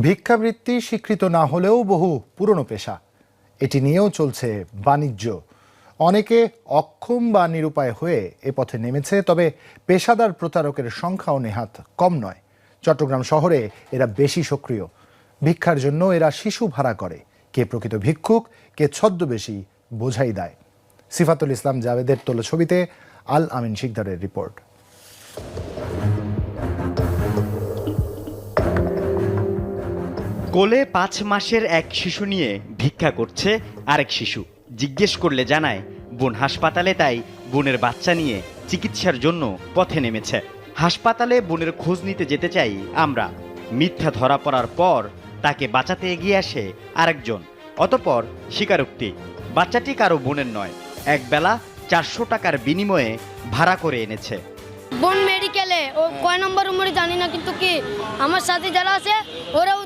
ভিক্ষাবৃত্তি স্বীকৃত না হলেও বহু পুরনো পেশা, এটি নিয়েও চলছে বাণিজ্য। অনেকে অক্ষম বা নিরুপায় হয়ে এ পথে নেমেছে, তবে পেশাদার প্রতারকের সংখ্যাও নেহাত কম নয়। চট্টগ্রাম শহরে এরা বেশি সক্রিয়। ভিক্ষার জন্য এরা শিশু ভাড়া করে। কে প্রকৃত ভিক্ষুক, কে ছদ্মবেশী, বোঝাই দেয়। সিফাতুল ইসলাম জাভেদের তোলা ছবিতে আল আমিন শিকদারের রিপোর্ট। কোলে 5 মাসের এক শিশু নিয়ে ভিক্ষা করছে আরেক শিশু। জিজ্ঞেস করলে জানায় বোন হাসপাতালে, তাই বোনের বাচ্চা নিয়ে চিকিৎসার জন্য পথে নেমেছে। হাসপাতালে বোনের খোঁজ নিতে যেতে চাই আমরা। মিথ্যা ধরা পড়ার পর তাকে বাঁচাতে এগিয়ে আসে আরেকজন। অতঃপর স্বীকারোক্তি, বাচ্চাটি কারো বোনের নয়, একবেলা 400 টাকার বিনিময়ে ভাড়া করে এনেছে। বোন মেডিকেলে, ও কয় নম্বর রুমে জানি না, কিন্তু কি আমার সাথে যারা আছে ওরাও